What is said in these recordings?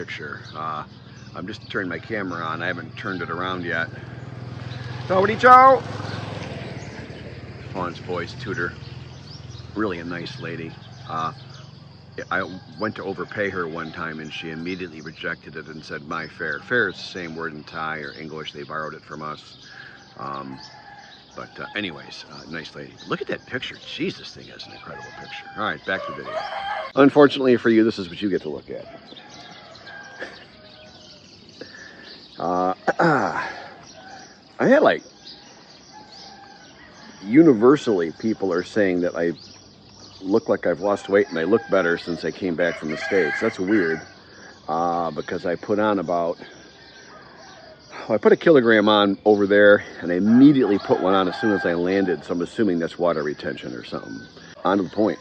Picture. I'm just turning my camera on. I haven't turned it around yet. Howdy, Joe! Fawn's boy's tutor. Really a nice lady. I went to overpay her one time and she immediately rejected it and said, my fare. Fare is the same word in Thai or English. They borrowed it from us. Anyways, nice lady. Look at that picture. Jeez, this thing has an incredible picture. All right, back to the video. Unfortunately for you, this is what you get to look at. I had like, universally people are saying that I look like I've lost weight and I look better since I came back from the States. That's weird, because I put on I put a kilogram on over there and I immediately put one on as soon as I landed, so I'm assuming that's water retention or something. On to the point.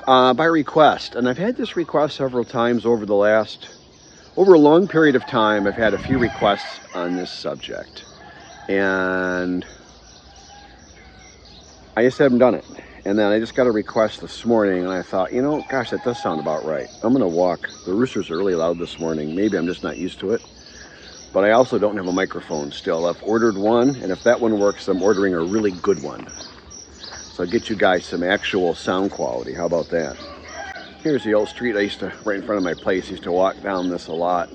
By request, and I've had this request several times over a long period of time. I've had a few requests on this subject, and I just haven't done it. And then I just got a request this morning, and I thought, you know, gosh, that does sound about right. I'm gonna walk. The roosters are really loud this morning. Maybe I'm just not used to it. But I also don't have a microphone still. I've ordered one, and if that one works, I'm ordering a really good one. So I'll get you guys some actual sound quality. How about that? Here's the old street right in front of my place. I used to walk down this a lot.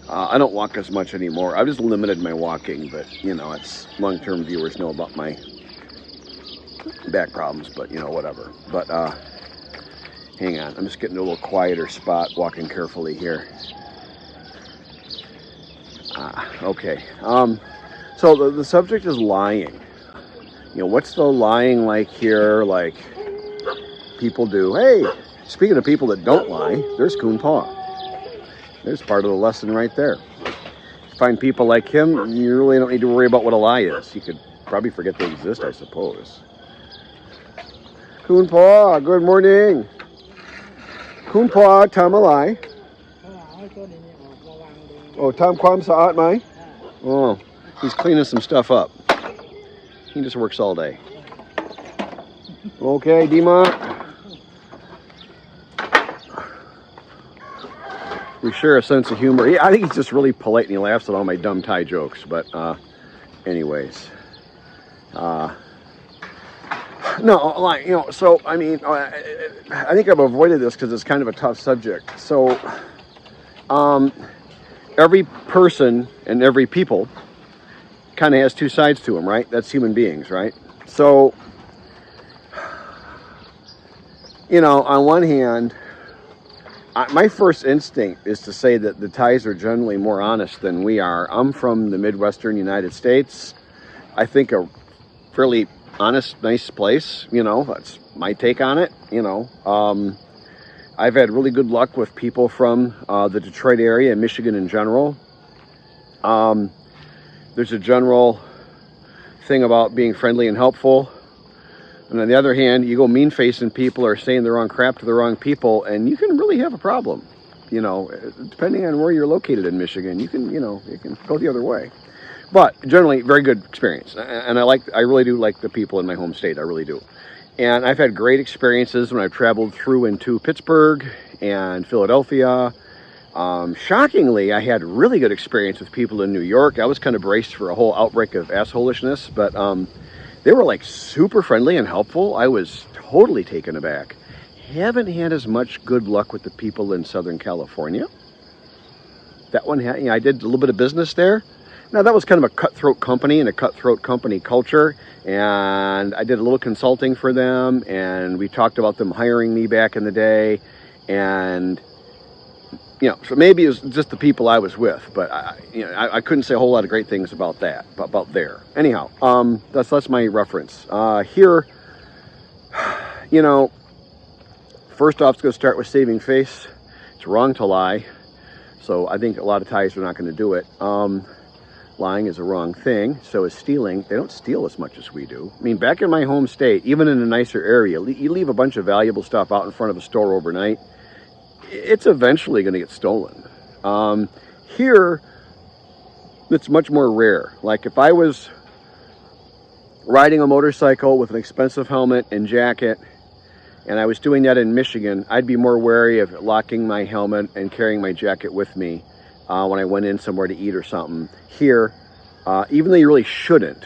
I don't walk as much anymore. I've just limited my walking, but you know, it's long-term viewers know about my back problems, but you know, whatever. But hang on, I'm just getting to a little quieter spot, walking carefully here. Okay. So the subject is lying. You know, what's the lying like here? Like people do. Hey, speaking of people that don't lie, there's Coon Paw. There's part of the lesson right there. You find people like him, you really don't need to worry about what a lie is. You could probably forget they exist, I suppose. Coon Paw, good morning. Coon Paw, Tamalai. Oh, Tom Kwam Saat Mai? Oh, he's cleaning some stuff up. He just works all day. Okay, Dima. We share a sense of humor. I think he's just really polite and he laughs at all my dumb Thai jokes. But anyways. No, like, you know, so, I mean, I think I've avoided this because it's kind of a tough subject. So, every person and every people kind of has two sides to them, right? That's human beings, right? So, you know, on one hand, my first instinct is to say that the Thais are generally more honest than we are. I'm from the Midwestern United States. I think a fairly honest, nice place, you know, that's my take on it, you know. I've had really good luck with people from the Detroit area and Michigan in general. There's a general thing about being friendly and helpful. And on the other hand, you go mean-facing people or saying the wrong crap to the wrong people, and you can really have a problem. You know, depending on where you're located in Michigan, you can go the other way. But generally, very good experience. And I really do like the people in my home state. I really do. And I've had great experiences when I've traveled through into Pittsburgh and Philadelphia. Shockingly, I had really good experience with people in New York. I was kind of braced for a whole outbreak of assholishness, but they were like super friendly and helpful. I was totally taken aback. Haven't had as much good luck with the people in Southern California. That one, I did a little bit of business there. Now, that was kind of a cutthroat company and a cutthroat company culture, and I did a little consulting for them, and we talked about them hiring me back in the day, and, you know, so maybe it was just the people I was with, but, I couldn't say a whole lot of great things about that, about there. Anyhow, that's my reference. Here, you know, first off, it's going to start with saving face. It's wrong to lie, so I think a lot of Thais are not going to do it. Lying is a wrong thing. So is stealing. They don't steal as much as we do. I mean, back in my home state, even in a nicer area, you leave a bunch of valuable stuff out in front of a store overnight, it's eventually going to get stolen. Here, it's much more rare. Like if I was riding a motorcycle with an expensive helmet and jacket, and I was doing that in Michigan, I'd be more wary of locking my helmet and carrying my jacket with me when I went in somewhere to eat or something. Here, even though you really shouldn't,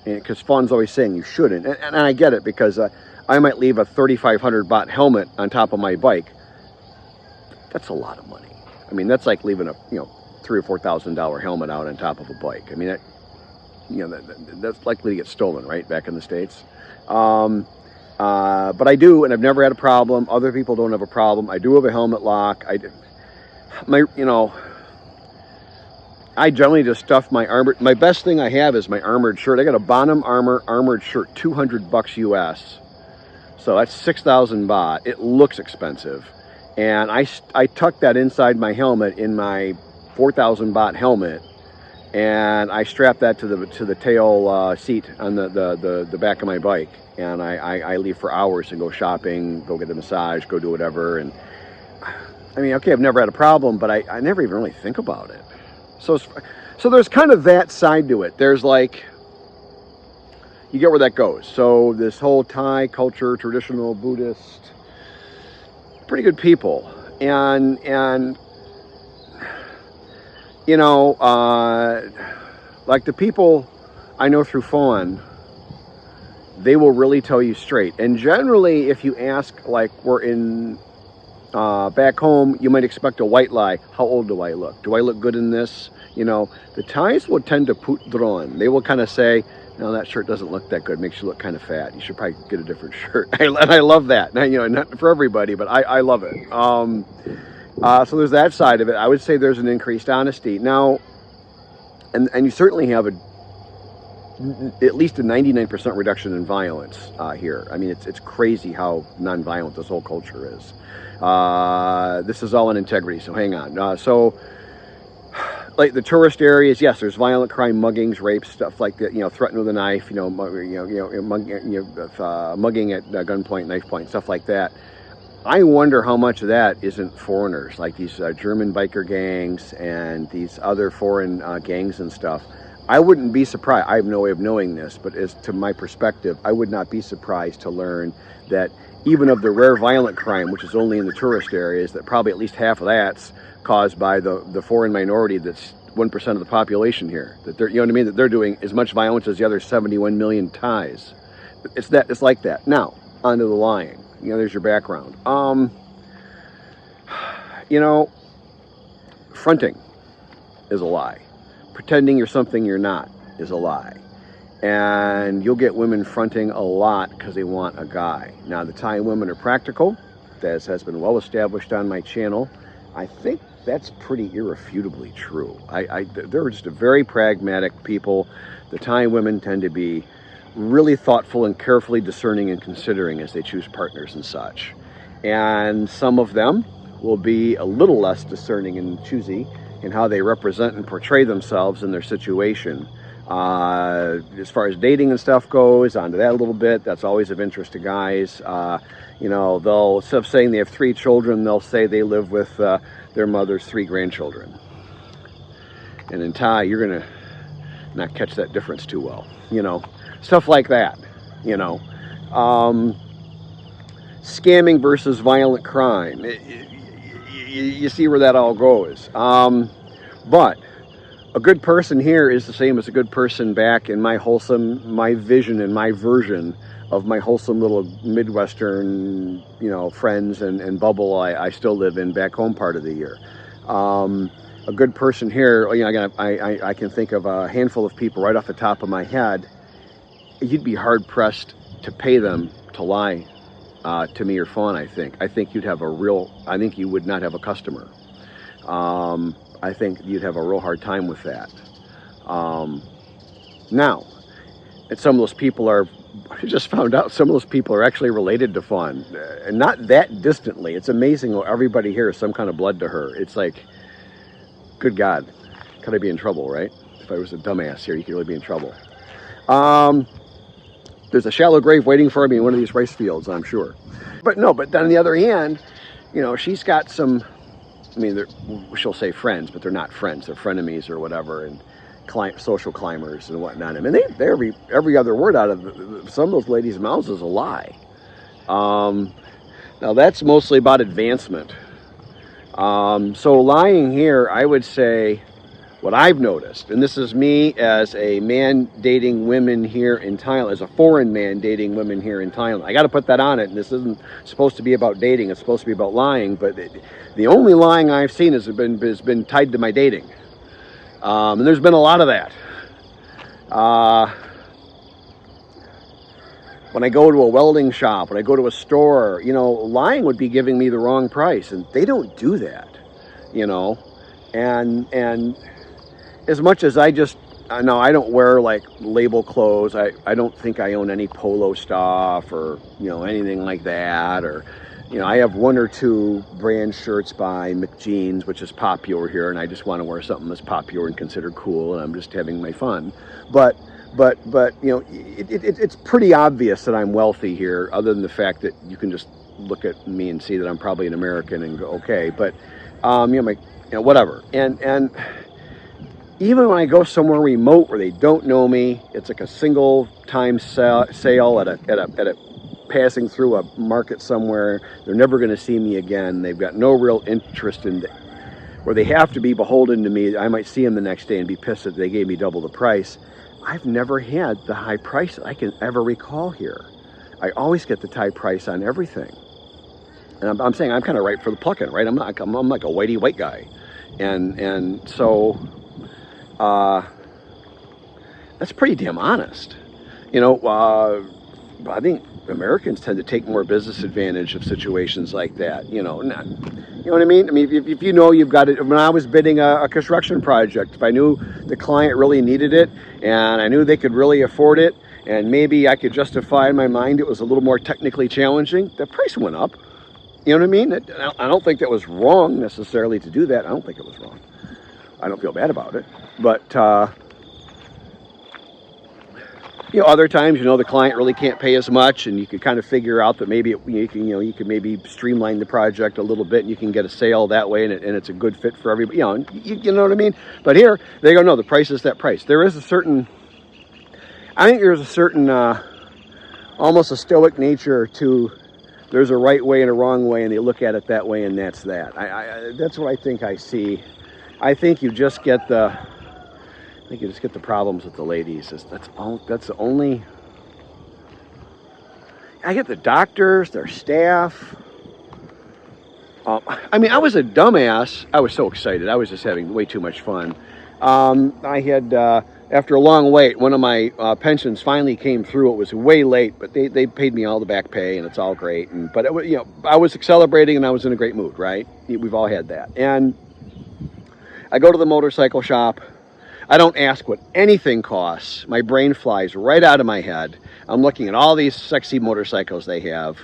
because Fawn's always saying you shouldn't, and I get it, because I might leave a 3,500 baht helmet on top of my bike. That's a lot of money. I mean, that's like leaving a $3,000 or $4,000 helmet out on top of a bike. I mean, that's likely to get stolen, right, back in the States. But I do, and I've never had a problem. Other people don't have a problem. I do have a helmet lock. I generally just stuff my armored. My best thing I have is my armored shirt. I got a Bonham armored shirt, $200 US. So that's 6,000 baht. It looks expensive, and I tuck that inside my helmet in my 4,000 baht helmet, and I strap that to the tail seat on the back of my bike, and I leave for hours and go shopping, go get a massage, go do whatever. And I mean, okay, I've never had a problem, but I never even really think about it. So there's kind of that side to it. There's like, you get where that goes. So this whole Thai culture, traditional Buddhist, pretty good people, and like the people I know through Fawn, they will really tell you straight. And generally, if you ask, like we're in back home, you might expect a white lie. How old do I look? Do I look good in this? The Thais will tend to put dron. They will kind of say, no, that shirt doesn't look that good. Makes you look kind of fat. You should probably get a different shirt. And I love that. Not for everybody, but I love it. So there's that side of it. I would say there's an increased honesty now, and you certainly have at least a 99% reduction in violence here. I mean, it's crazy how nonviolent this whole culture is. This is all in integrity, so hang on. So, like the tourist areas, yes, there's violent crime, muggings, rapes, stuff like that. Threatened with a knife, mugging at gunpoint, knife point, stuff like that. I wonder how much of that isn't foreigners, like these German biker gangs and these other foreign gangs and stuff. I wouldn't be surprised. I have no way of knowing this, but as to my perspective, I would not be surprised to learn that even of the rare violent crime, which is only in the tourist areas, that probably at least half of that's caused by the foreign minority that's 1% of the population here. That they're, that they're doing as much violence as the other 71 million Thais. It's like that. Now, onto the lying. There's your background. Fronting is a lie. Pretending you're something you're not is a lie. And you'll get women fronting a lot because they want a guy. Now, the Thai women are practical. This has been well established on my channel. I think that's pretty irrefutably true. They're just a very pragmatic people. The Thai women tend to be really thoughtful and carefully discerning and considering as they choose partners and such. And some of them will be a little less discerning and choosy in how they represent and portray themselves in their situation. As far as dating and stuff goes, onto that a little bit, that's always of interest to guys. They'll, instead of saying they have 3 children, they'll say they live with their mother's 3 grandchildren. And in Thai, you're going to not catch that difference too well, stuff like that, scamming versus violent crime. You see where that all goes. But a good person here is the same as a good person back in my vision and my version of my wholesome little Midwestern, friends and bubble I still live in back home part of the year. A good person here, again, I can think of a handful of people right off the top of my head. You'd be hard pressed to pay them to lie to me or Fawn. I think you'd have I think you would not have a customer. I think you'd have a real hard time with that. Now, and some of those people I just found out some of those people are actually related to Fawn, and not that distantly. It's amazing how everybody here is some kind of blood to her. It's like, good God, could I be in trouble, right? If I was a dumbass here, you could really be in trouble. There's a shallow grave waiting for me in one of these rice fields, I'm sure. But on the other hand, she's got some, she'll say friends, but they're not friends. They're frenemies or whatever, and social climbers and whatnot. I mean, every other word out of some of those ladies' mouths is a lie. Now that's mostly about advancement. So lying here, I would say what I've noticed, and this is me as a man dating women here in Thailand, as a foreign man dating women here in Thailand. I got to put that on it, and this isn't supposed to be about dating, it's supposed to be about lying, but the only lying I've seen has been tied to my dating. And there's been a lot of that. When I go to a welding shop, when I go to a store, lying would be giving me the wrong price, and they don't do that, and as much as I don't wear like label clothes. I don't think I own any polo stuff or, anything like that. Or, I have one or two brand shirts by McJeans, which is popular here. And I just want to wear something that's popular and considered cool. And I'm just having my fun. But it's pretty obvious that I'm wealthy here, other than the fact that you can just look at me and see that I'm probably an American and go, okay. But, whatever. And even when I go somewhere remote where they don't know me, it's like a single time sale at a passing through a market somewhere. They're never going to see me again. They've got no real interest in where they have to be beholden to me. I might see them the next day and be pissed that they gave me double the price. I've never had the high price I can ever recall here. I always get the Thai price on everything. And I'm saying I'm kind of ripe for the plucking, right? I'm like a whitey white guy. And so that's pretty damn honest. I think Americans tend to take more business advantage of situations like that. You know what I mean? I mean, if you've got it. When I was bidding a construction project, if I knew the client really needed it and I knew they could really afford it, and maybe I could justify in my mind it was a little more technically challenging, the price went up. You know what I mean? I don't think that was wrong necessarily to do that. I don't think it was wrong. I don't feel bad about it. But other times, the client really can't pay as much, and you can kind of figure out that maybe you can maybe streamline the project a little bit, and you can get a sale that way, and it's a good fit for everybody. You know what I mean? But here they go, no, the price is that price. I think there's a certain almost a stoic nature to. There's a right way and a wrong way, and they look at it that way, and that's that. That's what I think I see. I think you just get the problems with the ladies. That's the only. I get the doctors, their staff. I was a dumbass. I was so excited. I was just having way too much fun. I had, after a long wait, one of my pensions finally came through. It was way late, but they paid me all the back pay, and it's all great. But I was celebrating, and I was in a great mood. Right? We've all had that. And I go to the motorcycle shop. I don't ask what anything costs. My brain flies right out of my head. I'm looking at all these sexy motorcycles they have,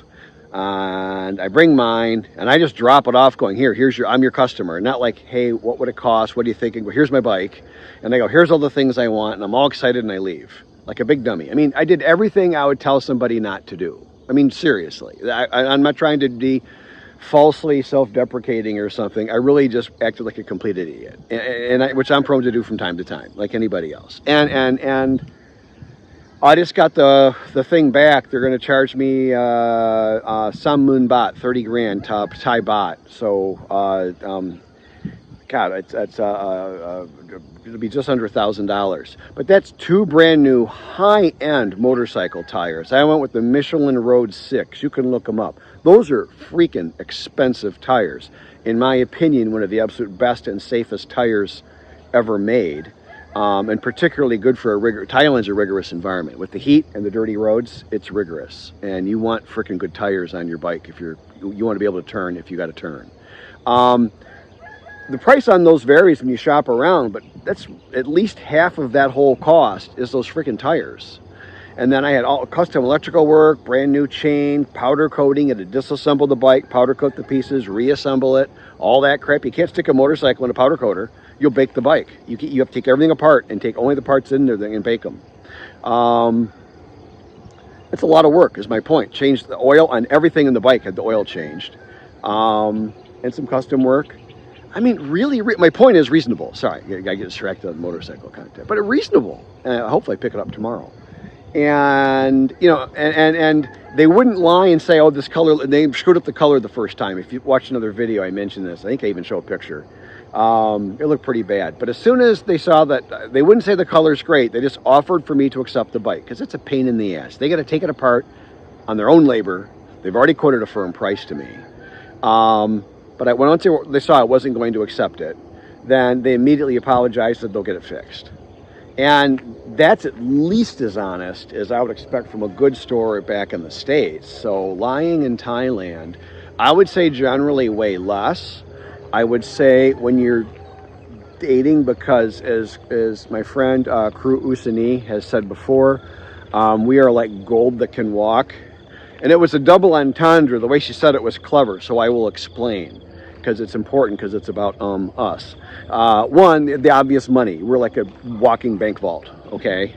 and I bring mine, and I just drop it off going, I'm your customer. Not like, hey, what would it cost? What are you thinking? Well, here's my bike. And they go, here's all the things I want, and I'm all excited, and I leave. Like a big dummy. I mean, I did everything I would tell somebody not to do. I mean, seriously. I'm not trying to be falsely self-deprecating or something. I really just acted like a complete idiot, which I'm prone to do from time to time, like anybody else. And I just got the thing back. They're going to charge me some moon baht, 30 grand Thai baht. So it'll be just under $1,000. But that's two brand new high-end motorcycle tires. I went with the Michelin Road 6. You can look them up. Those are freaking expensive tires. In my opinion, one of the absolute best and safest tires ever made. And particularly good for Thailand's a rigorous environment. With the heat and the dirty roads, it's rigorous. And you want freaking good tires on your bike if you want to be able to turn if you got to turn. The price on those varies when you shop around, but that's at least half of that whole cost is those freaking tires. And then I had all custom electrical work, brand new chain, powder coating. You had to disassemble the bike, powder coat the pieces, reassemble it, all that crap. You can't stick a motorcycle in a powder coater. You'll bake the bike. You have to take everything apart and take only the parts in there and bake them. It's a lot of work, is my point. Changed the oil on everything in the bike, had the oil changed. And some custom work. I mean, really, my point is reasonable. Sorry, I get distracted on the motorcycle content. But reasonable. And hopefully I pick it up tomorrow. And, you know, and they wouldn't lie and say, oh, this color, they screwed up the color the first time. If you watch another video, I mentioned this. I think I even show a picture. It looked pretty bad. But as soon as they saw that, they wouldn't say the color's great. They just offered for me to accept the bike, because it's a pain in the ass. They got to take it apart on their own labor. They've already quoted a firm price to me. But once they saw I wasn't going to accept it, then they immediately apologized that they'll get it fixed. And that's at least as honest as I would expect from a good store back in the States. So lying in Thailand, I would say generally way less. I would say when you're dating, because as my friend Kru Usani has said before, we are like gold that can walk. And it was a double entendre. The way she said it was clever, so I will explain, because it's important, because it's about us. One, the obvious money. We're like a walking bank vault, okay?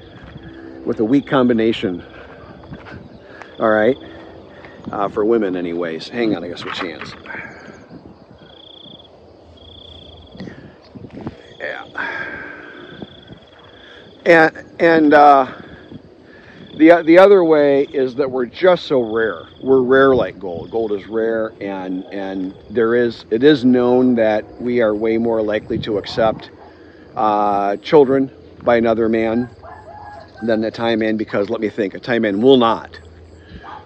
With a weak combination. All right? For women anyways. Hang on, I gotta switch hands. Yeah. And the other way is that we're just so rare. We're rare like gold. Gold is rare, and it is known that we are way more likely to accept children by another man than a Thai man, because let me think, a Thai man will not.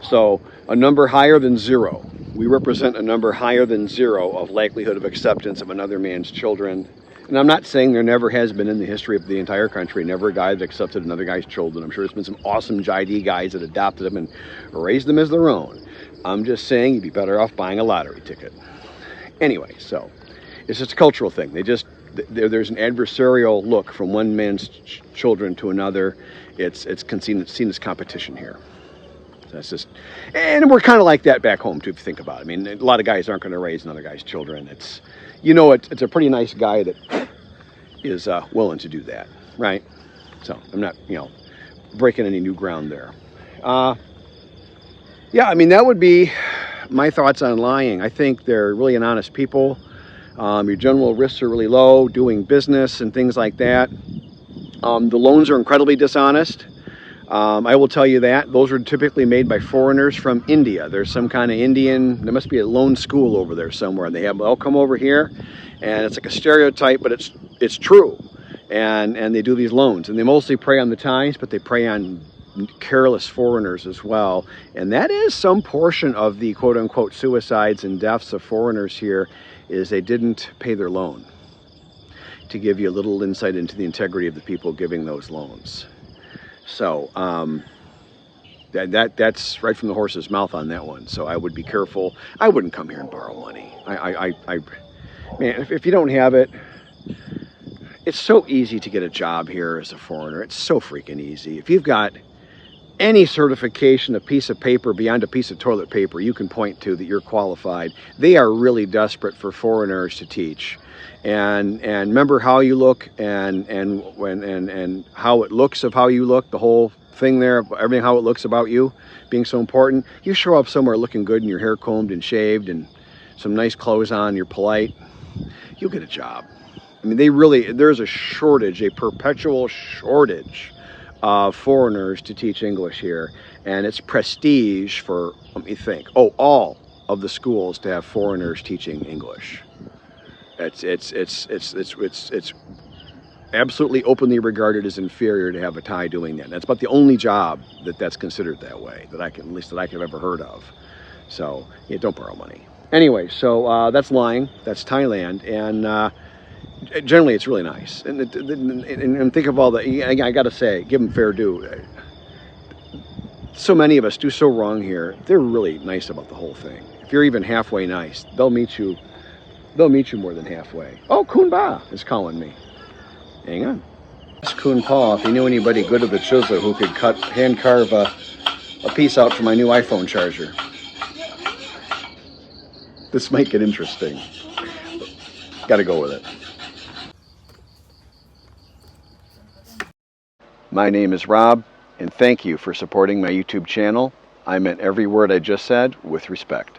So a number higher than zero. We represent a number higher than zero of likelihood of acceptance of another man's children. And I'm not saying there never has been in the history of the entire country, never a guy that accepted another guy's children. I'm sure there's been some awesome JID guys that adopted them and raised them as their own. I'm just saying you'd be better off buying a lottery ticket. Anyway, so it's just a cultural thing. There's an adversarial look from one man's children to another. It's seen as competition here. So that's just, and we're kind of like that back home too, if you think about it. I mean, a lot of guys aren't going to raise another guy's children. It's a pretty nice guy that is willing to do that, right? So I'm not, breaking any new ground there. Yeah, I mean, that would be my thoughts on lying. I think they're really an honest people. Your general risks are really low, doing business and things like that. The loans are incredibly dishonest. I will tell you that. Those are typically made by foreigners from India. There's some kind of Indian, there must be a loan school over there somewhere. They'll come over here, and it's like a stereotype, but it's true. And they do these loans. And they mostly prey on the Thais, but they prey on careless foreigners as well. And that is some portion of the quote-unquote suicides and deaths of foreigners here, is they didn't pay their loan. To give you a little insight into the integrity of the people giving those loans. So that's right from the horse's mouth on that one. So I would be careful. I wouldn't come here and borrow money. Man, if you don't have it, it's so easy to get a job here as a foreigner. It's so freaking easy. If you've got any certification, a piece of paper beyond a piece of toilet paper you can point to that you're qualified, they are really desperate for foreigners to teach. And remember how you look and how it looks of how you look, the whole thing there, everything how it looks about you being so important. You show up somewhere looking good and your hair combed and shaved and some nice clothes on, you're polite, you'll get a job. I mean, there's a shortage, a perpetual shortage of foreigners to teach English here. And it's prestige for, let me think, all of the schools to have foreigners teaching English. It's absolutely openly regarded as inferior to have a Thai doing that. And that's about the only job that's considered that way, that I have ever heard of. So yeah, don't borrow money. Anyway, so that's lying. That's Thailand, and generally it's really nice. And think of all the. I got to say, give them fair due. So many of us do so wrong here. They're really nice about the whole thing. If you're even halfway nice, they'll meet you. They'll meet you more than halfway. Oh, Kun Ba is calling me. Hang on. Ask Kun Pa if he knew anybody good at the chisel who could hand carve a piece out for my new iPhone charger. This might get interesting. Got to go with it. My name is Rob, and thank you for supporting my YouTube channel. I meant every word I just said with respect.